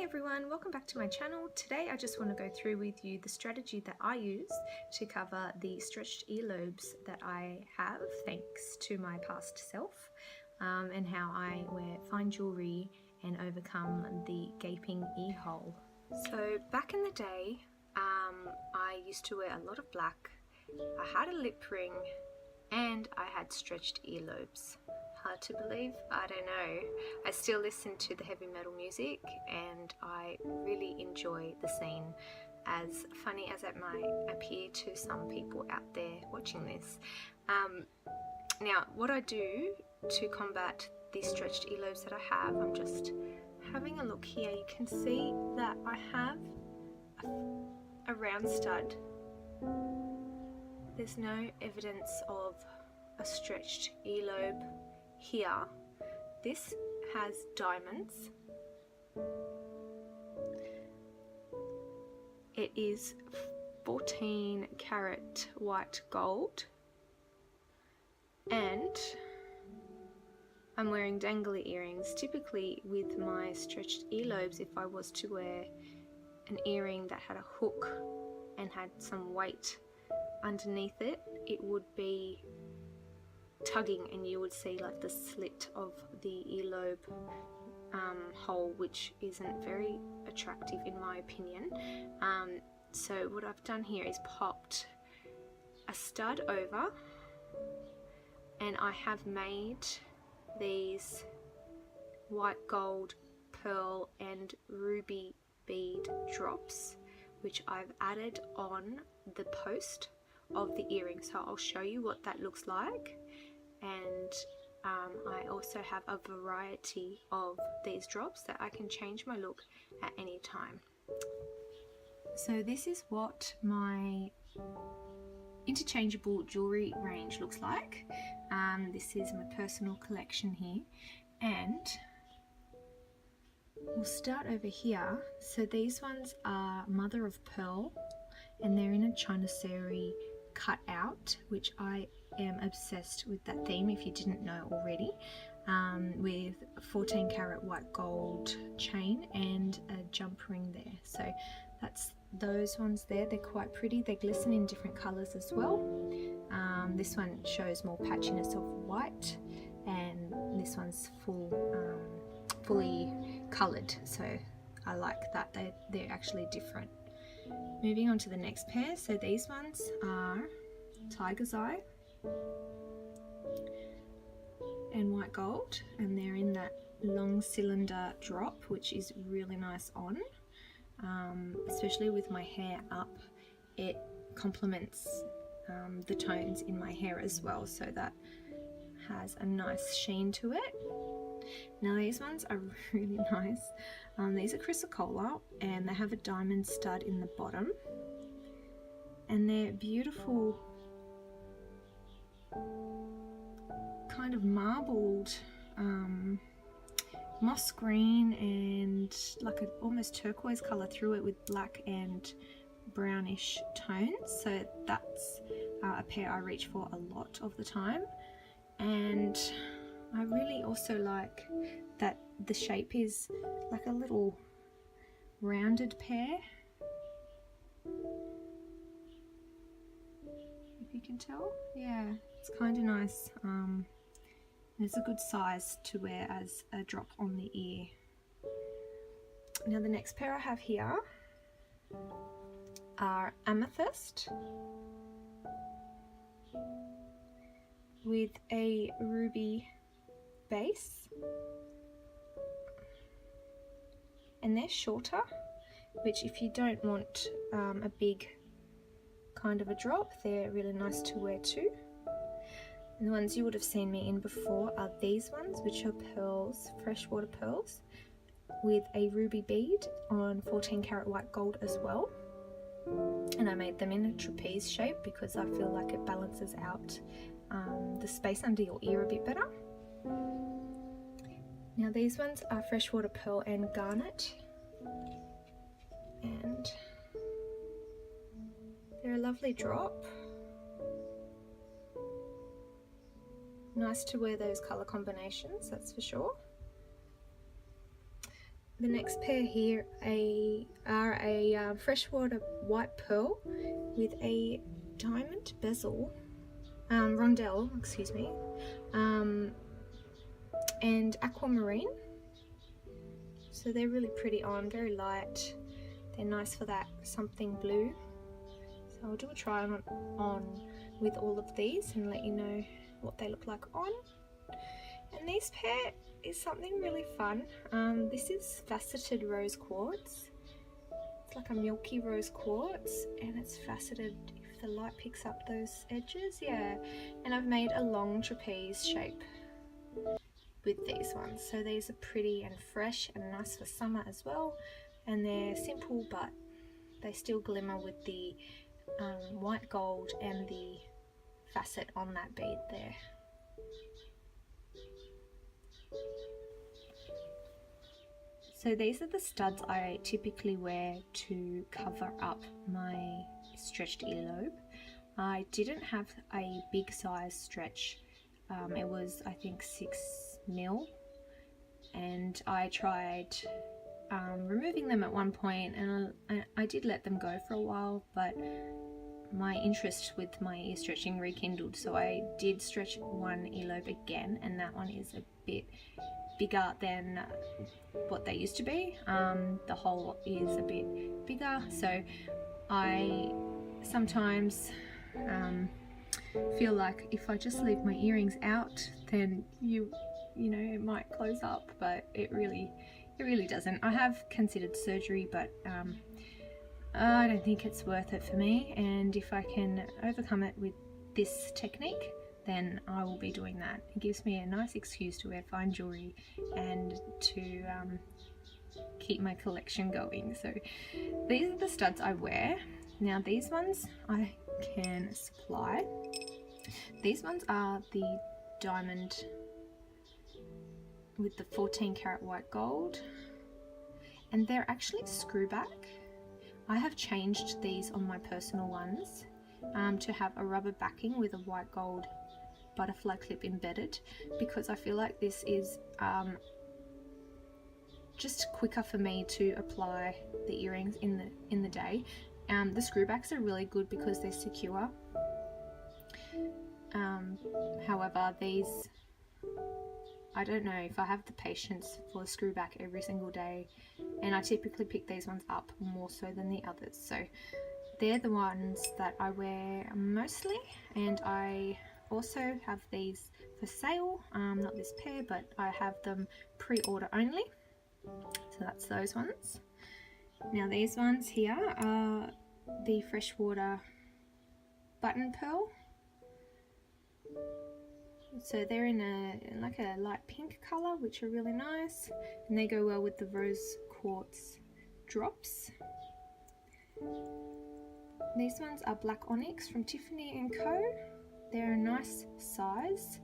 Hey everyone, welcome back to my channel. Today I just want to go through with you the strategy that I use to cover the stretched earlobes that I have thanks to my past self, and how I wear fine jewellery and overcome the gaping ear hole. So back in the day, I used to wear a lot of black. I had a lip ring and I had stretched earlobes. Hard to believe, I don't know. I still listen to the heavy metal music and I really enjoy the scene, as funny as it might appear to some people out there watching this. Now what I do to combat these stretched earlobes that I have, I'm just having a look here. You can see that I have a round stud. There's no evidence of a stretched earlobe here. This has diamonds. It is 14 karat white gold, and I'm wearing dangly earrings. Typically with my stretched earlobes, if I was to wear an earring that had a hook and had some weight underneath it, it would be tugging and you would see like the slit of the earlobe hole, which isn't very attractive in my opinion. So what I've done here is popped a stud over, and I have made these white gold, pearl and ruby bead drops, which I've added on the post of the earring. So I'll show you what that looks like. And I also have a variety of these drops that I can change my look at any time. So this is what my interchangeable jewellery range looks like. This is my personal collection here, and we'll start over here. So these ones are mother of pearl and they're in a China sari cut out, which I am obsessed with that theme, if you didn't know already, with 14 karat white gold chain and a jump ring there. So that's those ones there. They're quite pretty. They glisten in different colors as well. This one shows more patchiness of white, and this one's fully colored, so I like that. They're actually different. Moving on to the next pair. So these ones are tiger's eye and white gold, and they're in that long cylinder drop, which is really nice on, especially with my hair up. It complements the tones in my hair as well, so that has a nice sheen to it. Now these ones are really nice. These are chrysocolla and they have a diamond stud in the bottom, and they're beautiful kind of marbled moss green and like an almost turquoise color through it with black and brownish tones. So that's a pair I reach for a lot of the time, and I really also like that the shape is like a little rounded pair, if you can tell. Yeah, it's kind of nice. It's a good size to wear as a drop on the ear. Now the next pair I have here are amethyst with a ruby base, and they're shorter, which if you don't want a big kind of a drop, they're really nice to wear too. And the ones you would have seen me in before are these ones, which are pearls, freshwater pearls, with a ruby bead on 14 karat white gold as well. And I made them in a trapeze shape because I feel like it balances out the space under your ear a bit better. Now these ones are freshwater pearl and garnet, and they're a lovely drop. Nice to wear those colour combinations, that's for sure. The next pair here are a freshwater white pearl with a diamond bezel, rondelle, excuse me, and aquamarine. So they're really pretty on, very light. They're nice for that something blue. So I'll do a try on with all of these and let you know what they look like on. And this pair is something really fun. This is faceted rose quartz. It's like a milky rose quartz, and it's faceted if the light picks up those edges, yeah. And I've made a long trapeze shape with these ones. So these are pretty and fresh and nice for summer as well. And they're simple, but they still glimmer with the white gold and the facet on that bead there. So these are the studs I typically wear to cover up my stretched earlobe. I didn't have a big size stretch. It was, I think, 6mm, and I tried removing them at one point, and I did let them go for a while, but my interest with my ear stretching rekindled, so I did stretch one earlobe again, and that one is a bit bigger than what they used to be. The hole is a bit bigger, so I sometimes feel like if I just leave my earrings out, then you know it might close up, but it really doesn't. I have considered surgery, but I don't think it's worth it for me, and if I can overcome it with this technique, then I will be doing that. It gives me a nice excuse to wear fine jewellery and to keep my collection going. So these are the studs I wear. Now these ones I can supply. These ones are the diamond with the 14 karat white gold, and they're actually screw back. I have changed these on my personal ones to have a rubber backing with a white gold butterfly clip embedded, because I feel like this is just quicker for me to apply the earrings in the day. The screw backs are really good because they're secure. However, these, I don't know if I have the patience for a screw back every single day, and I typically pick these ones up more so than the others. So they're the ones that I wear mostly, and I also have these for sale, not this pair, but I have them pre-order only, so that's those ones. Now these ones here are the freshwater button pearl, so they're in like a light pink color, which are really nice, and they go well with the rose quartz drops. These ones are black onyx from Tiffany & Co. They're a nice size.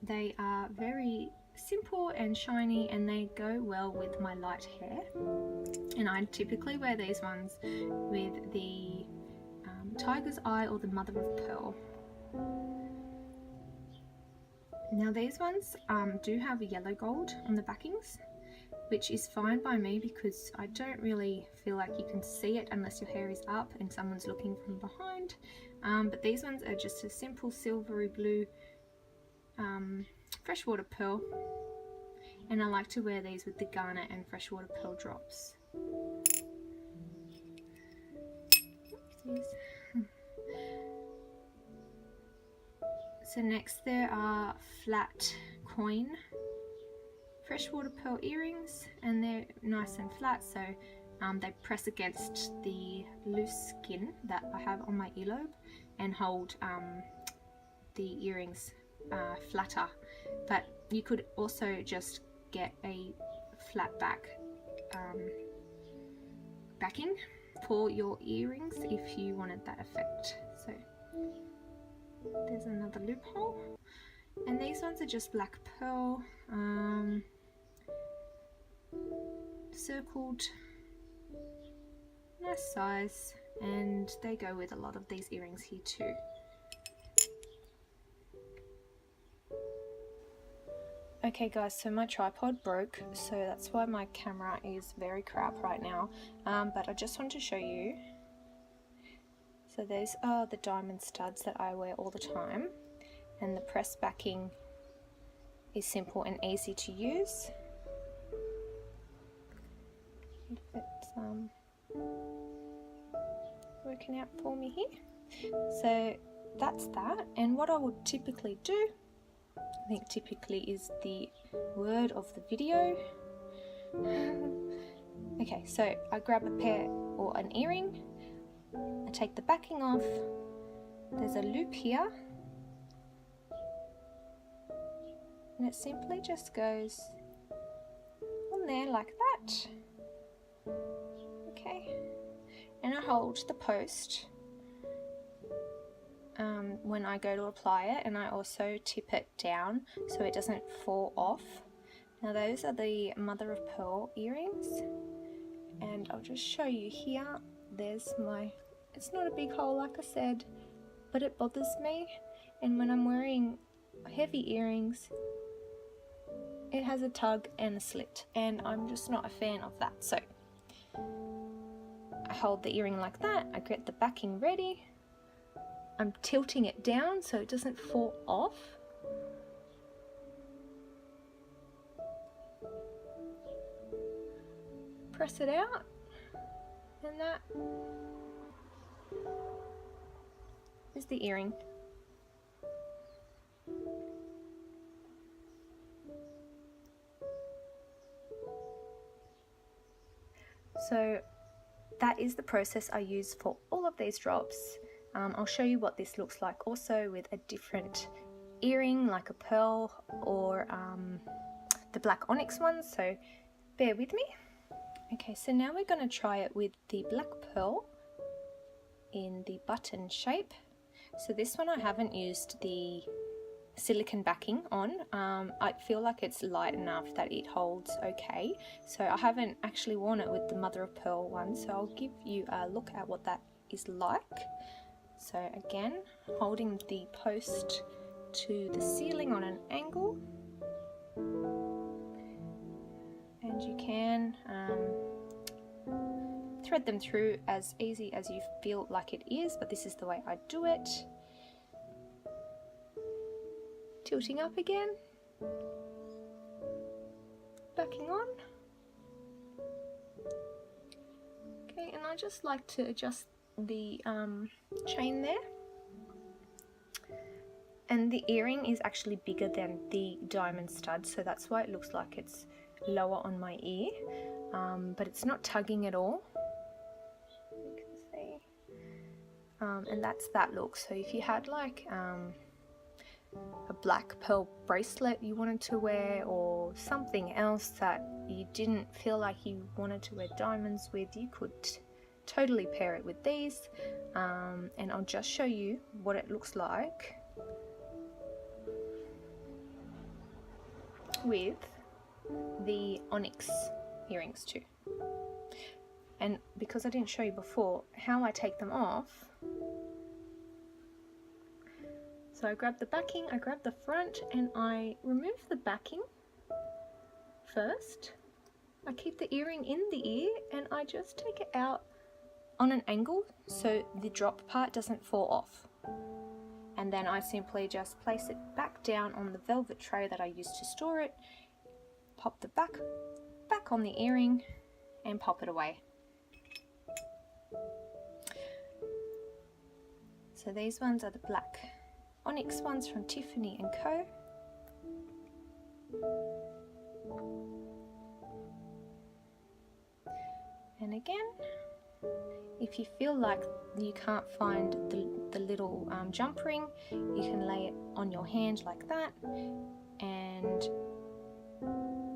They are very simple and shiny, and they go well with my light hair. And I typically wear these ones with the tiger's eye or the mother of pearl. Now these ones do have yellow gold on the backings, which is fine by me because I don't really feel like you can see it unless your hair is up and someone's looking from behind. But these ones are just a simple silvery blue freshwater pearl, and I like to wear these with the garnet and freshwater pearl drops. Oopsies. So next there are flat coin freshwater pearl earrings, and they're nice and flat, so they press against the loose skin that I have on my earlobe and hold the earrings flatter. But you could also just get a flat back backing for your earrings if you wanted that effect. So there's another loophole, and these ones are just black pearl, circled, nice size, and they go with a lot of these earrings here too. Okay guys, so my tripod broke, so that's why my camera is very crap right now, but I just want to show you. So those are the diamond studs that I wear all the time, and the press backing is simple and easy to use. If it's working out for me here. So that's that, and what I would typically do, I think typically is the word of the video. Okay, so I grab a pair or an earring, I take the backing off, there's a loop here, and it simply just goes on there like that. Okay, and I hold the post when I go to apply it, and I also tip it down so it doesn't fall off. Now those are the mother of pearl earrings, and I'll just show you here. There's my, it's not a big hole like I said, but it bothers me, and when I'm wearing heavy earrings it has a tug and a slit, and I'm just not a fan of that. So I hold the earring like that, I get the backing ready, I'm tilting it down so it doesn't fall off. Press it out, and that is the earring. So that is the process I use for all of these drops. I'll show you what this looks like also with a different earring like a pearl or the black onyx ones, so bear with me. Okay, so now we're going to try it with the black pearl in the button shape. So this one I haven't used the silicone backing on. I feel like it's light enough that it holds okay, so I haven't actually worn it with the mother of pearl one, so I'll give you a look at what that is like. So again, holding the post to the ceiling on an angle, and you can thread them through as easy as you feel like it is, but this is the way I do it. Tilting up again, backing on. Okay, and I just like to adjust the chain there. And the earring is actually bigger than the diamond stud, so that's why it looks like it's lower on my ear, but it's not tugging at all. You can see. And that's that look. So if you had like a black pearl bracelet you wanted to wear, or something else that you didn't feel like you wanted to wear diamonds with, you could totally pair it with these, and I'll just show you what it looks like with the onyx earrings too. And because I didn't show you before how I take them off, so I grab the backing, I grab the front, and I remove the backing first. I keep the earring in the ear, and I just take it out on an angle so the drop part doesn't fall off. And then I simply just place it back down on the velvet tray that I used to store it, pop the back on the earring, and pop it away. So these ones are the black onyx ones from Tiffany & Co. And again, if you feel like you can't find the little jump ring, you can lay it on your hand like that and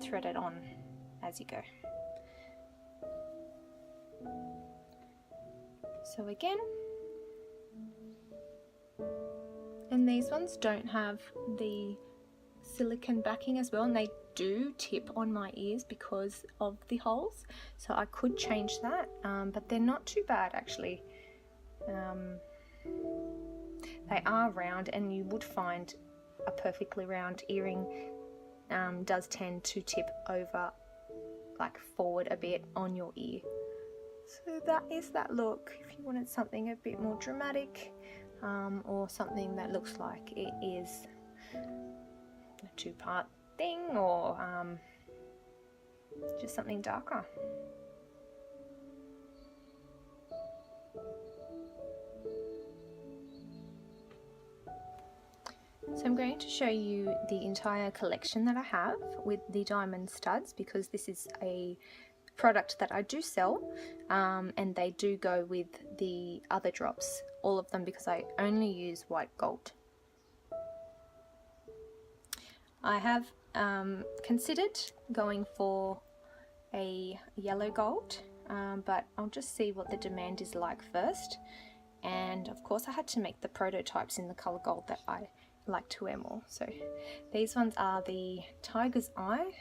thread it on as you go. So again, and these ones don't have the silicone backing as well, and they do tip on my ears because of the holes, so I could change that, but they're not too bad actually. They are round, and you would find a perfectly round earring does tend to tip over, like forward a bit on your ear. So that is that look. If you wanted something a bit more dramatic, or something that looks like it is a two-part thing, or just something darker. So I'm going to show you the entire collection that I have with the diamond studs, because this is a product that I do sell, and they do go with the other drops, all of them, because I only use white gold. I have considered going for a yellow gold, but I'll just see what the demand is like first. And of course I had to make the prototypes in the color gold that I like to wear more. So these ones are the tiger's eye.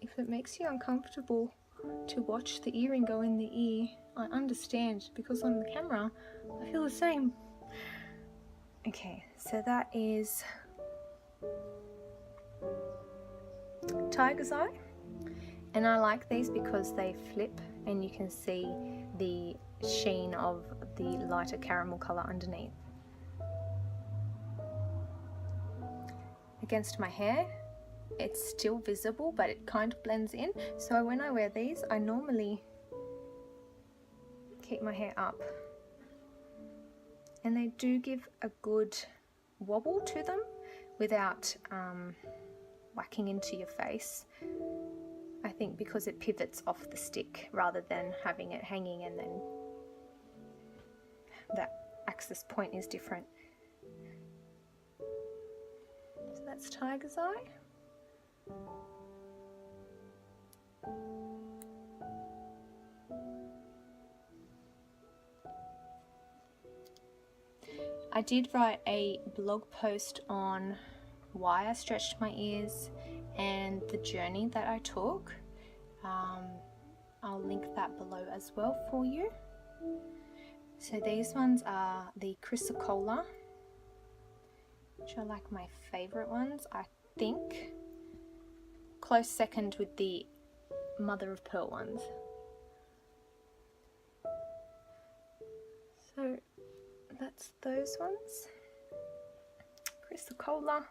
If it makes you uncomfortable to watch the earring go in the ear, I understand, because on the camera I feel the same. Okay, so that is tiger's eye, and I like these because they flip and you can see the sheen of the lighter caramel color underneath. Against my hair, it's still visible, but it kind of blends in. So when I wear these, I normally keep my hair up, and they do give a good wobble to them without whacking into your face. I think because it pivots off the stick rather than having it hanging and then that axis point is different. So that's tiger's eye. I did write a blog post on why I stretched my ears and the journey that I took. I'll link that below as well for you. So these ones are the chrysocolla, which are like my favorite ones, I think. Close second with the mother of pearl ones. So that's those ones, chrysocolla,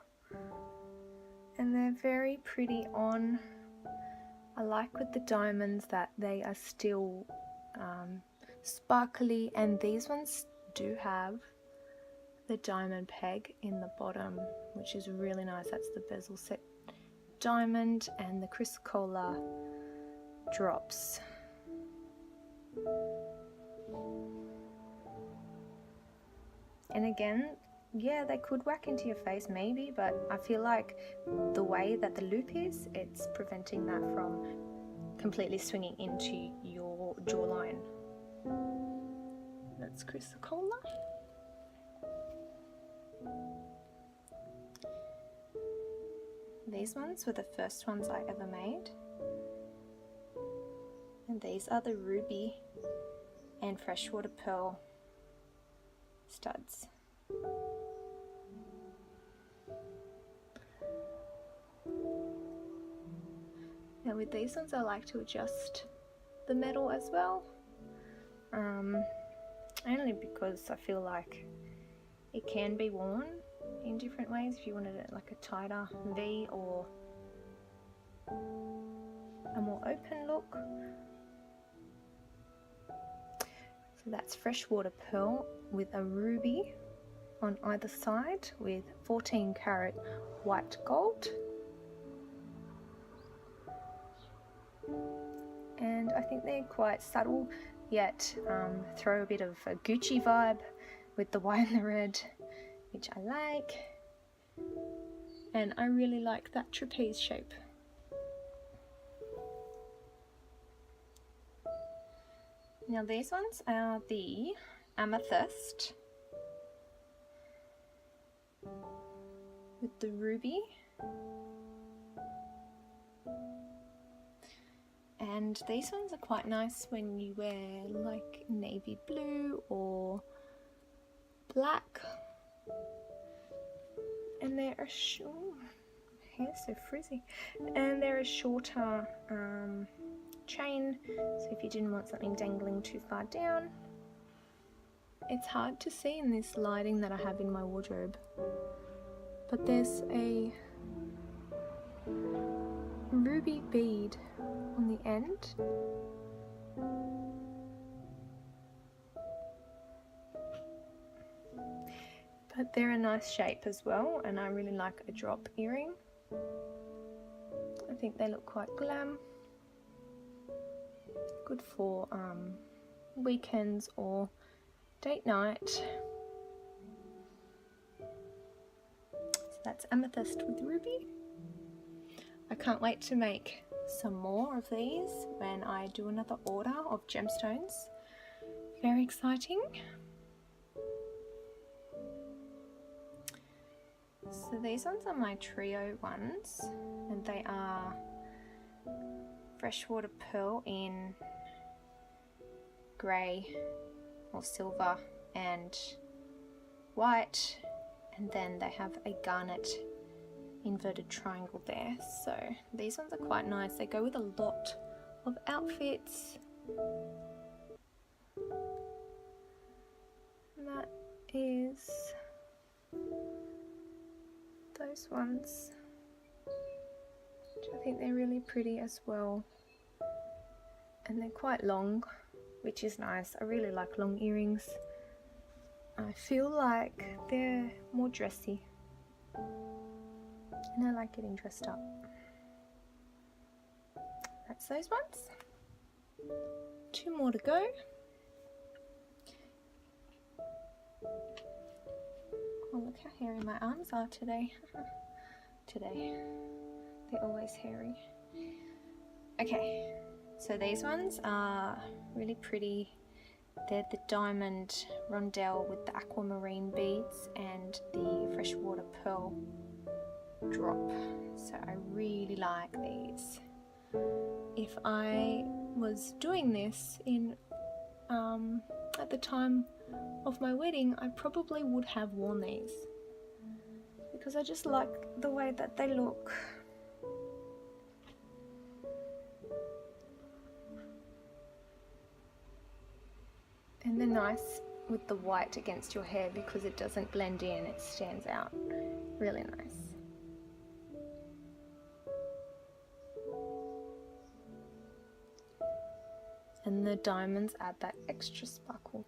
and they're very pretty on. I like with the diamonds that they are still sparkly, and these ones do have the diamond peg in the bottom, which is really nice. That's the bezel set diamond, and the chrysocolla drops. And again, yeah, they could whack into your face maybe, but I feel like the way that the loop is, it's preventing that from completely swinging into your jawline. That's chrysocolla. These ones were the first ones I ever made. And these are the ruby and freshwater pearl studs. Now with these ones I like to adjust the metal as well, only because I feel like it can be worn in different ways if you wanted it like a tighter V or a more open look. So that's freshwater pearl with a ruby on either side with 14 karat white gold. And I think they're quite subtle, yet throw a bit of a Gucci vibe with the white and the red, which I like. And I really like that trapeze shape. Now these ones are the amethyst with the ruby. And these ones are quite nice when you wear like navy blue or black. and they're hair so frizzy, and they're a shorter chain, so if you didn't want something dangling too far down. It's hard to see in this lighting that I have in my wardrobe, but there's a ruby bead on the end. But they're a nice shape as well, and I really like a drop earring. I think they look quite glam. Good for weekends or date night. So that's amethyst with ruby. I can't wait to make some more of these when I do another order of gemstones. Very exciting. So these ones are my trio ones, and they are freshwater pearl in grey or silver and white, and then they have a garnet inverted triangle there. So these ones are quite nice. They go with a lot of outfits. And that is those ones, which I think they're really pretty as well, and they're quite long, which is nice. I really like long earrings. I feel like they're more dressy, and I like getting dressed up. That's those ones. 2 more to go. Oh, look how hairy my arms are today. They're always hairy. Okay, so these ones are really pretty. They're the diamond rondelle with the aquamarine beads and the freshwater pearl drop. So I really like these. If I was doing this in at the time of my wedding, I probably would have worn these because I just like the way that they look. And they're nice with the white against your hair because it doesn't blend in, it stands out. Really nice. And the diamonds add that extra sparkle.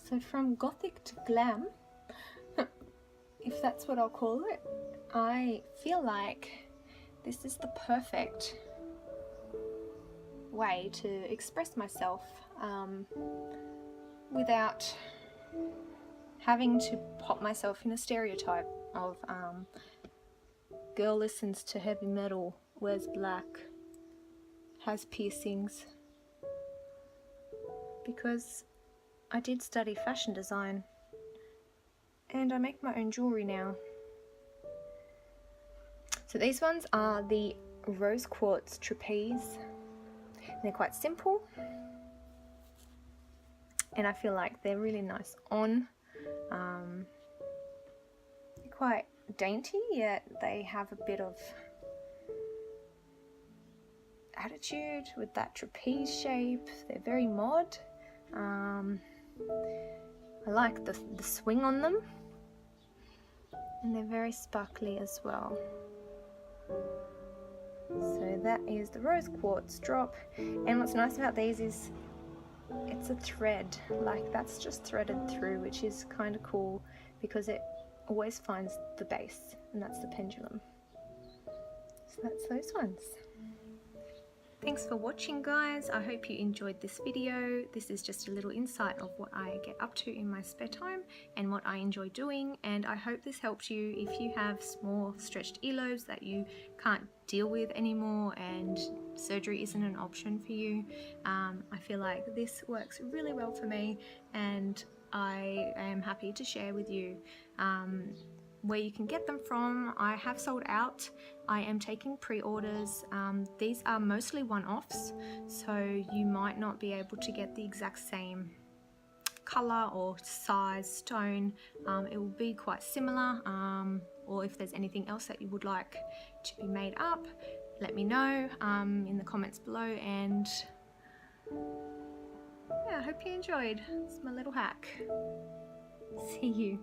So from gothic to glam, if that's what I'll call it, I feel like this is the perfect way to express myself without having to pop myself in a stereotype of girl listens to heavy metal, wears black, has piercings, because I did study fashion design and I make my own jewellery now. So these ones are the rose quartz trapeze. They're quite simple and I feel like they're really nice on. They're quite dainty, yet they have a bit of attitude with that trapeze shape. They're very mod. I like the swing on them, and they're very sparkly as well. So that is the rose quartz drop, and what's nice about these is it's a thread, like that's just threaded through, which is kind of cool because it always finds the base, and that's the pendulum. So that's those ones. Thanks for watching, guys. I hope you enjoyed this video. This is just a little insight of what I get up to in my spare time and what I enjoy doing, and I hope this helped you if you have small stretched earlobes that you can't deal with anymore and surgery isn't an option for you. I feel like this works really well for me and I am happy to share with you. where you can get them from. I have sold out. I am taking pre-orders. These are mostly one-offs, so you might not be able to get the exact same color or size stone. It will be quite similar, or if there's anything else that you would like to be made up, let me know in the comments below. And yeah, I hope you enjoyed. It's my little hack. See you.